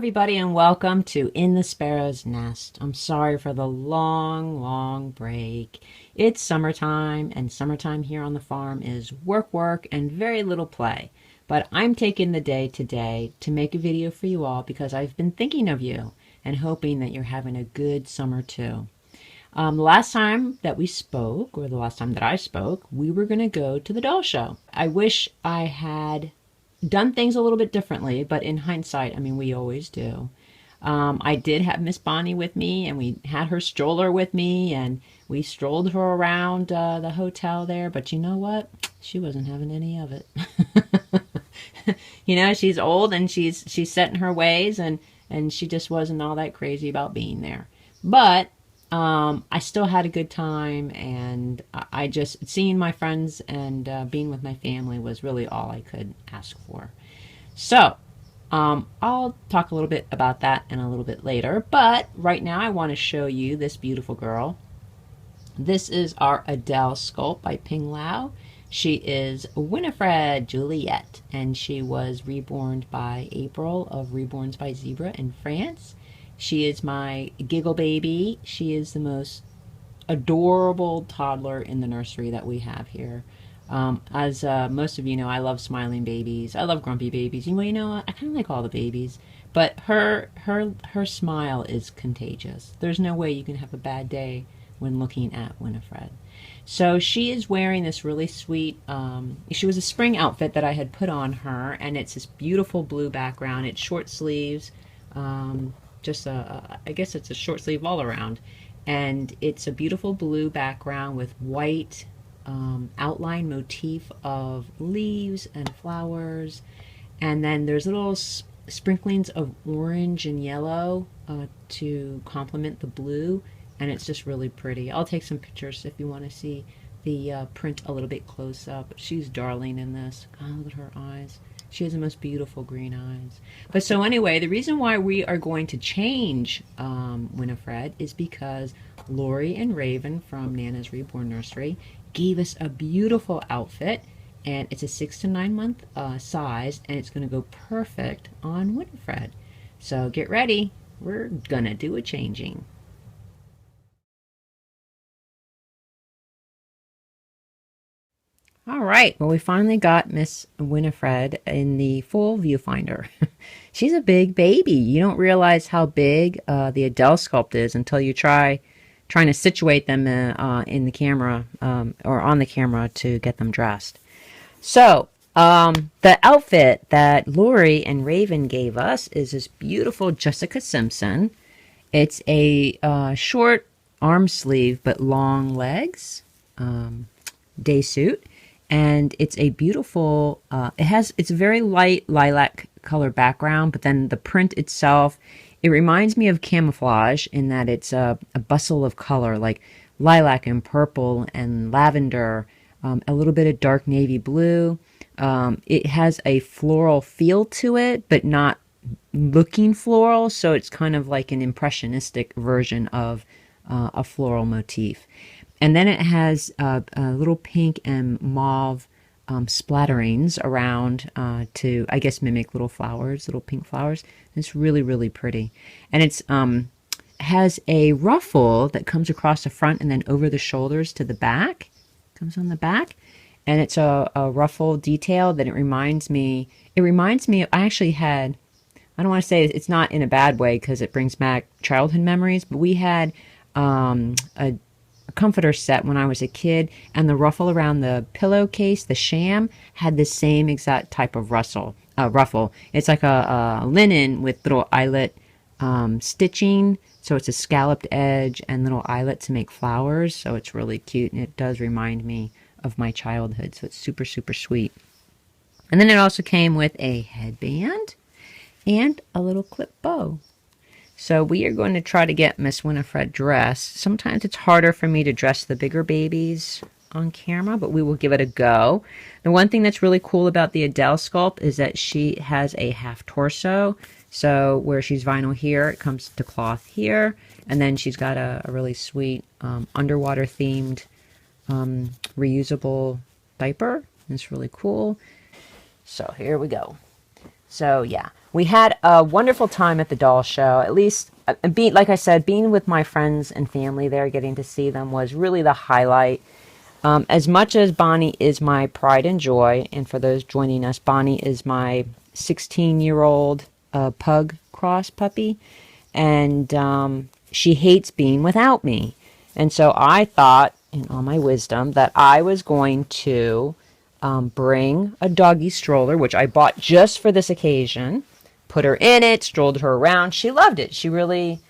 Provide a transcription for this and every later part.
everybody, and welcome to In the Sparrow's Nest. I'm sorry for the long break. It's summertime, and summertime here on the farm is work, and very little play. But I'm taking the day today to make a video for you all because I've been thinking of you and hoping that you're having a good summer too. The last time that we spoke, or the last time that I spoke, we were going to go to the doll show. I wish I had done things a little bit differently, but in hindsight, I mean, we always do. I did have Miss Bonnie with me, and we had her stroller with me, and we strolled her around the hotel there, but you know what? She wasn't having any of it. You know, she's old, and she's set in her ways, and she just wasn't all that crazy about being there. But I still had a good time, and I just, seeing my friends and being with my family was really all I could ask for. So, I'll talk a little bit about that in a little bit later, but right now I want to show you this beautiful girl. This is our Adele sculpt by Ping Lau. She is Winifred Juliet, and she was reborn by April of Reborns by Zebra in France. She is my giggle baby. She is the most adorable toddler in the nursery that we have here. As most of you know, I love smiling babies. I love grumpy babies. You know, I kind of like all the babies. But her smile is contagious. There's no way you can have a bad day when looking at Winifred. So she is wearing this really sweet, she was a spring outfit that I had put on her, and it's this beautiful blue background. It's short sleeves. I guess it's a short sleeve all around, and it's a beautiful blue background with white outline motif of leaves and flowers, and then there's little sprinklings of orange and yellow to complement the blue, and it's just really pretty. I'll take some pictures if you want to see the print a little bit close up. She's darling in this. Oh, look at her eyes. She has the most beautiful green eyes. But so anyway, the reason why we are going to change Winifred is because Lori and Raven from Nana's Reborn Nursery gave us a beautiful outfit, and it's a 6 to 9 month size, and it's going to go perfect on Winifred. So get ready. We're going to do a changing. All right, well, we finally got Miss Winifred in the full viewfinder. She's a big baby. You don't realize how big the Adele sculpt is until you trying to situate them in the camera or on the camera to get them dressed. So the outfit that Lori and Raven gave us is this beautiful Jessica Simpson. It's a short arm sleeve but long legs day suit. And it's a beautiful, it's a very light lilac color background, but then the print itself, it reminds me of camouflage in that it's a bustle of color, like lilac and purple and lavender, a little bit of dark navy blue. It has a floral feel to it, but not looking floral, so it's kind of like an impressionistic version of a floral motif. And then it has a little pink and mauve splatterings around to, I guess, mimic little flowers, little pink flowers. It's really pretty. And it's has a ruffle that comes across the front and then over the shoulders to the back. Comes on the back. And it's a ruffle detail that it reminds me, I actually had, I don't want to say it's not in a bad way because it brings back childhood memories, but we had a comforter set when I was a kid, and the ruffle around the pillowcase, the sham, had the same exact type of ruffle. It's like a linen with little eyelet stitching, so it's a scalloped edge and little eyelet to make flowers, so it's really cute, and it does remind me of my childhood, so it's super sweet. And then it also came with a headband and a little clip bow. So we are going to try to get Miss Winifred dressed. Sometimes it's harder for me to dress the bigger babies on camera, but we will give it a go. The one thing that's really cool about the Adele sculpt is that she has a half torso. So where she's vinyl here, it comes to cloth here. And then she's got a really sweet underwater themed reusable diaper. It's really cool. So here we go. So yeah, we had a wonderful time at the doll show. At least, like I said, being with my friends and family there, getting to see them was really the highlight. As much as Bonnie is my pride and joy, and for those joining us, Bonnie is my 16-year-old pug cross puppy, and she hates being without me. And so I thought, in all my wisdom, that I was going to bring a doggy stroller, which I bought just for this occasion, put her in it, strolled her around. She loved it. She really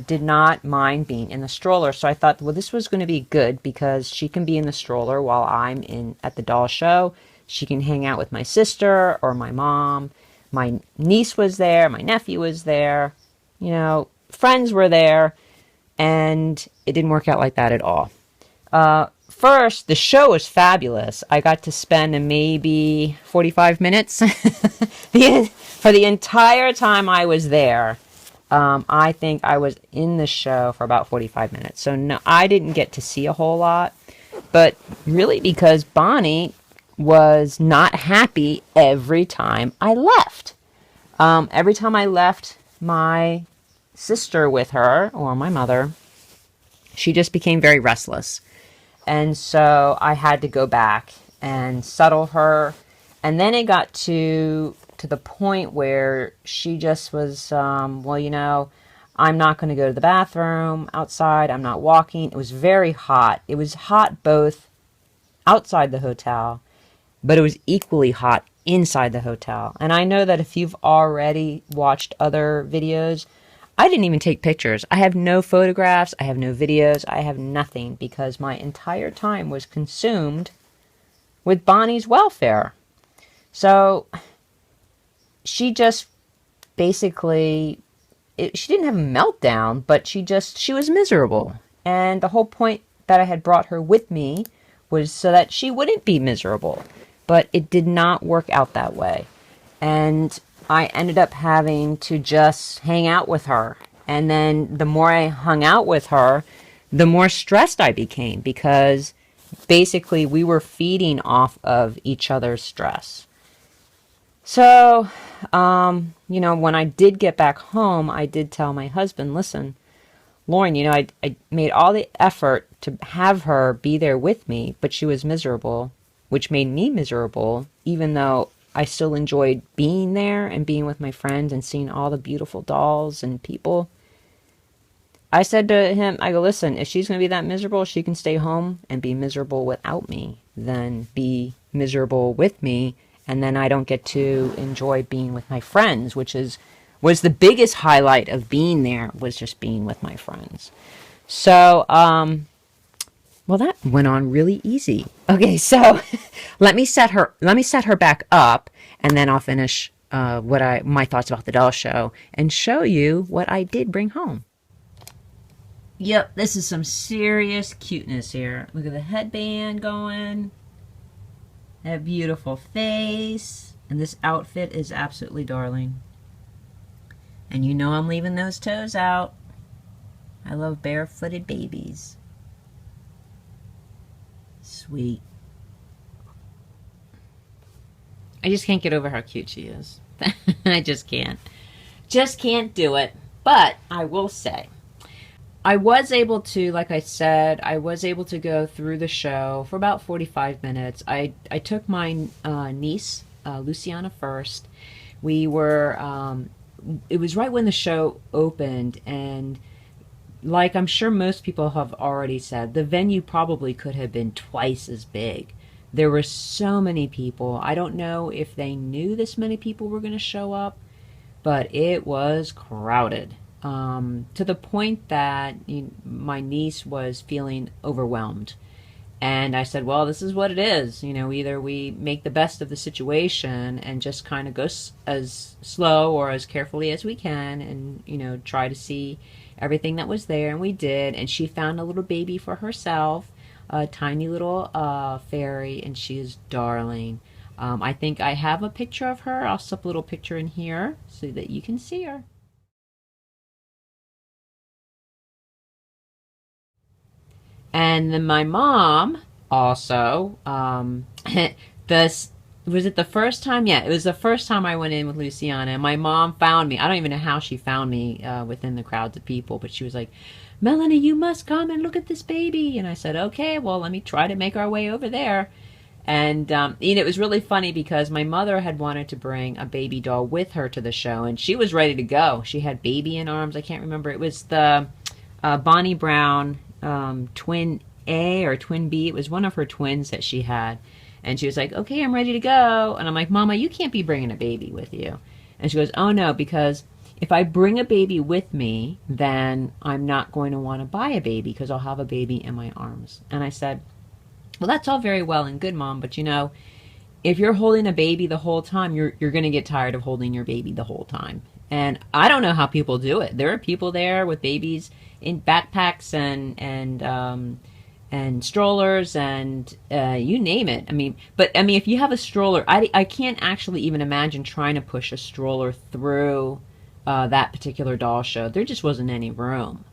did not mind being in the stroller. So I thought, well, this was going to be good because she can be in the stroller while I'm in at the doll show. She can hang out with my sister or my mom. My niece was there. My nephew was there. You know, friends were there. And it didn't work out like that at all. First, the show was fabulous. I got to spend maybe 45 minutes for the entire time I was there. I think I was in the show for about 45 minutes. So no, I didn't get to see a whole lot. But really because Bonnie was not happy every time I left. Every time I left my sister with her, or my mother, she just became very restless. And so I had to go back and settle her. And then it got to the point where she just was, well, you know, I'm not going to go to the bathroom outside. I'm not walking. It was very hot. It was hot both outside the hotel, but it was equally hot inside the hotel. And I know that if you've already watched other videos, I didn't even take pictures. I have no photographs. I have no videos. I have nothing because my entire time was consumed with Bonnie's welfare. So she just basically, she didn't have a meltdown, but she was miserable. And the whole point that I had brought her with me was so that she wouldn't be miserable. But it did not work out that way. And I ended up having to just hang out with her. And then the more I hung out with her, the more stressed I became because basically we were feeding off of each other's stress. So, you know, when I did get back home, I did tell my husband, listen, Lauren, you know, I made all the effort to have her be there with me, but she was miserable, which made me miserable, even though I still enjoyed being there and being with my friends and seeing all the beautiful dolls and people. I said to him, I go, listen, if she's going to be that miserable, she can stay home and be miserable without me than be miserable with me. And then I don't get to enjoy being with my friends, which was the biggest highlight of being there, was just being with my friends. So, well, that went on really easy. Okay, so let me set her back up, and then I'll finish my thoughts about the doll show and show you what I did bring home. Yep, this is some serious cuteness here. Look at the headband going. That beautiful face. And this outfit is absolutely darling. And you know I'm leaving those toes out. I love barefooted babies. Sweet. I just can't get over how cute she is. I just can't. Just can't do it. But I will say, I was able to, like I said, I was able to go through the show for about 45 minutes. I took my niece, Luciana, first. We were, it was right when the show opened, and like I'm sure most people have already said, the venue probably could have been twice as big. There were so many people. I don't know if they knew this many people were going to show up, but it was crowded. To the point that my niece was feeling overwhelmed. And I said, well, this is what it is. You know, either we make the best of the situation and just kind of go as slow or as carefully as we can and, you know, try to see everything that was there. And we did. And she found a little baby for herself, a tiny little fairy, and she is darling. I think I have a picture of her. I'll slip a little picture in here so that you can see her. And then my mom also, this Was it the first time? Yeah, it was the first time I went in with Luciana. And my mom found me. I don't even know how she found me within the crowds of people, but she was like, Melanie, you must come and look at this baby. And I said, okay, well, let me try to make our way over there. And it was really funny because my mother had wanted to bring a baby doll with her to the show, and she was ready to go. She had baby in arms. I can't remember. It was the Bonnie Brown twin A or twin B. It was one of her twins that she had. And she was like, okay, I'm ready to go. And I'm like, Mama, you can't be bringing a baby with you. And she goes, oh, no, because if I bring a baby with me, then I'm not going to want to buy a baby because I'll have a baby in my arms. And I said, well, that's all very well and good, Mom, but if you're holding a baby the whole time, you're going to get tired of holding your baby the whole time. And I don't know how people do it. There are people there with babies in backpacks and strollers and you name it. If you have a stroller, I can't actually even imagine trying to push a stroller through that particular doll show. There just wasn't any room.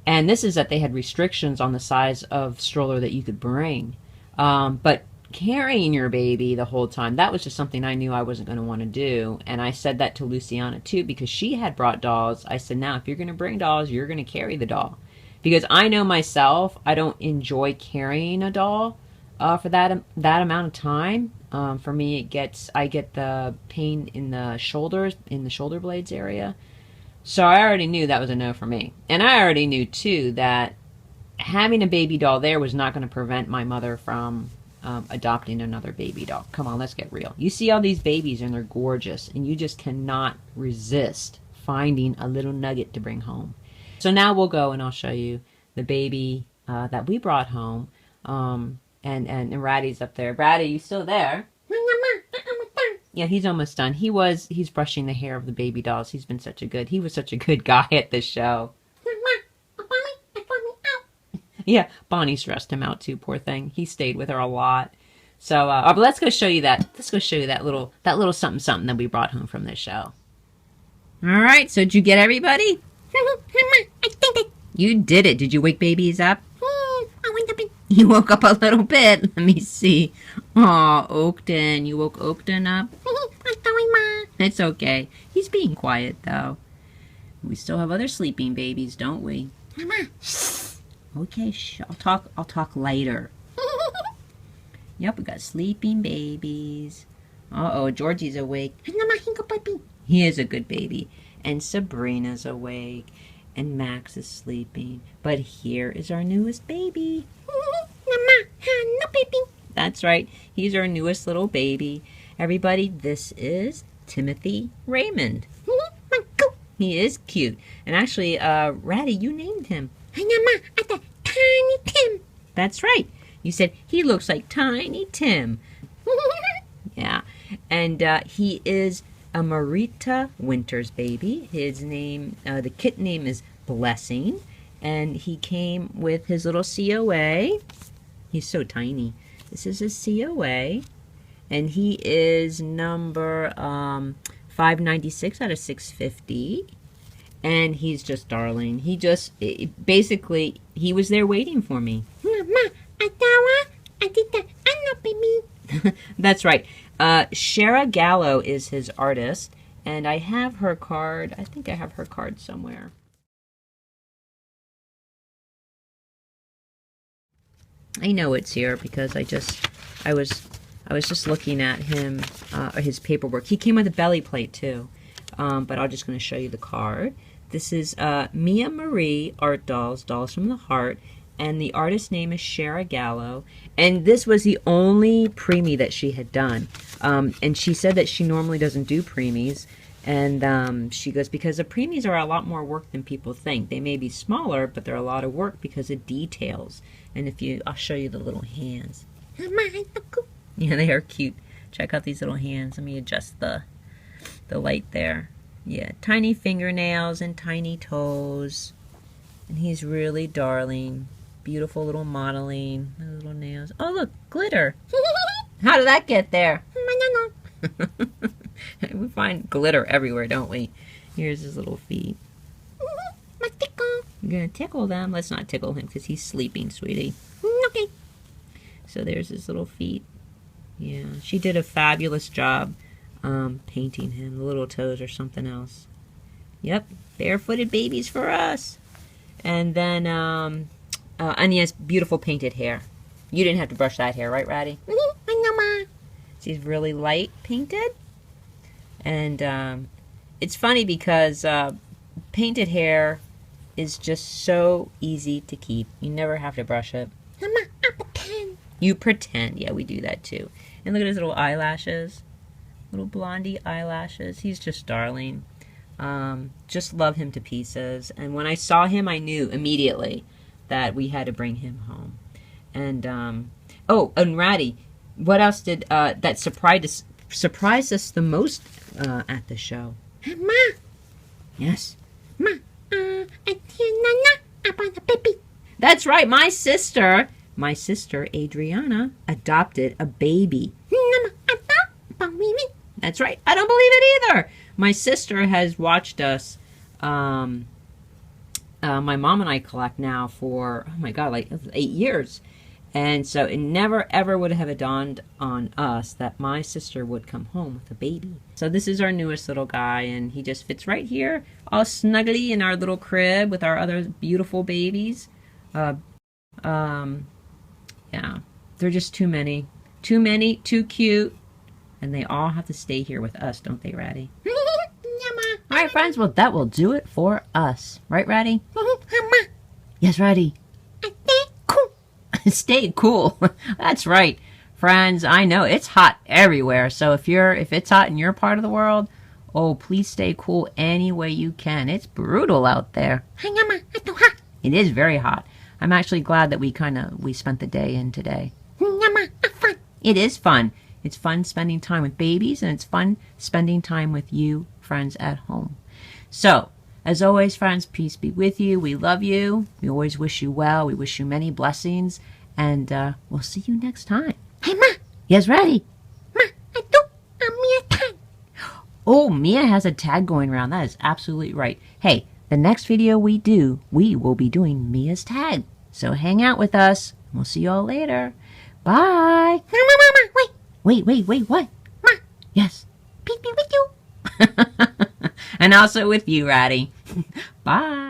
And this is that they had restrictions on the size of stroller that you could bring. But carrying your baby the whole time, that was just something I knew I wasn't going to want to do. And I said that to Luciana too, because she had brought dolls. I said, now, if you're going to bring dolls, you're going to carry the doll. Because I know myself, I don't enjoy carrying a doll for that amount of time. For me, I get the pain in the shoulders, in the shoulder blades area. So I already knew that was a no for me. And I already knew, too, that having a baby doll there was not going to prevent my mother from adopting another baby doll. Come on, let's get real. You see all these babies, and they're gorgeous, and you just cannot resist finding a little nugget to bring home. So now we'll go, and I'll show you the baby that we brought home. And Ratty's up there. Ratty, you still there? Yeah, he's almost done. He's brushing the hair of the baby dolls. He was such a good guy at this show. Yeah, Bonnie stressed him out too, poor thing. He stayed with her a lot. So, but let's go show you that. Let's go show you that little something something that we brought home from this show. All right, so did you get everybody? You did it. Did you wake babies up? You woke up a little bit. Let me see. Aw, Oakton. You woke Oakton up? It's okay. He's being quiet, though. We still have other sleeping babies, don't we? Okay, shh. I'll talk later. Yep, we got sleeping babies. Uh-oh, Georgie's awake. He is a good baby. And Sabrina's awake. And Max is sleeping. But here is our newest baby. No baby. That's right. He's our newest little baby. Everybody, this is Timothy Raymond. He is cute. And actually, Ratty, you named him. Tiny Tim. That's right. You said he looks like Tiny Tim. Yeah. And he is a Marita Winters baby. His name, the kitten name is Blessing. And he came with his little COA. He's so tiny. This is his COA. And he is number 596 out of 650. And he's just darling. Basically, he was there waiting for me. That's right. Shara Gallo is his artist. And I have her card. I think I have her card somewhere. I know it's here because I was just looking at him, his paperwork. He came with a belly plate too, but I'm just going to show you the card. This is Mia Marie Art Dolls, Dolls from the Heart, and the artist's name is Shara Gallo. And this was the only preemie that she had done, and she said that she normally doesn't do preemies. And she goes, because the preemies are a lot more work than people think. They may be smaller, but they're a lot of work because of details. And I'll show you the little hands. Yeah, they are cute. Check out these little hands. Let me adjust the light there. Yeah, tiny fingernails and tiny toes. And he's really darling. Beautiful little modeling. The little nails. Oh, look, glitter. How did that get there? We find glitter everywhere, don't we? Here's his little feet. You're going to tickle them. Let's not tickle him because he's sleeping, sweetie. Okay. So there's his little feet. Yeah, she did a fabulous job painting him. The little toes or something else. Yep, barefooted babies for us. And then, and he has beautiful painted hair. You didn't have to brush that hair, right, Ratty? I know, Ma. She's really light painted. And it's funny because painted hair is just so easy to keep. You never have to brush it. Mama, I pretend. You pretend. Yeah, we do that too. And look at his little eyelashes. Little blondie eyelashes. He's just darling. Just love him to pieces. And when I saw him, I knew immediately that we had to bring him home. And oh, and Ratty, what else did that surprised us the most at the show? Ma. Yes. Ma. I about the baby. That's right. My sister Adriana adopted a baby. That's right. I don't believe it either. My sister has watched us. My mom and I collect now for, oh my God, like 8 years. And so it never ever would have dawned on us that my sister would come home with a baby. So this is our newest little guy, and he just fits right here, all snuggly in our little crib with our other beautiful babies. Yeah, they're just too many, too cute, and they all have to stay here with us, don't they, Ratty? All right, friends. Well, that will do it for us, right, Ratty? Yes, Ratty. Stay cool. That's right, friends. I know it's hot everywhere. So if it's hot in your part of the world, oh, please stay cool any way you can. It's brutal out there. It is very hot. I'm actually glad that we spent the day in today. It is fun. It's fun spending time with babies, and it's fun spending time with you, friends, at home. So, as always, friends, peace be with you. We love you. We always wish you well. We wish you many blessings. And we'll see you next time. Hey, Ma. Yes, Ratty. Ma, I do a Mia tag. Oh, Mia has a tag going around. That is absolutely right. Hey, the next video we do, we will be doing Mia's tag. So hang out with us. We'll see you all later. Bye. Wait. What? Ma. Yes. Peace be with you. And also with you, Ratty. Bye.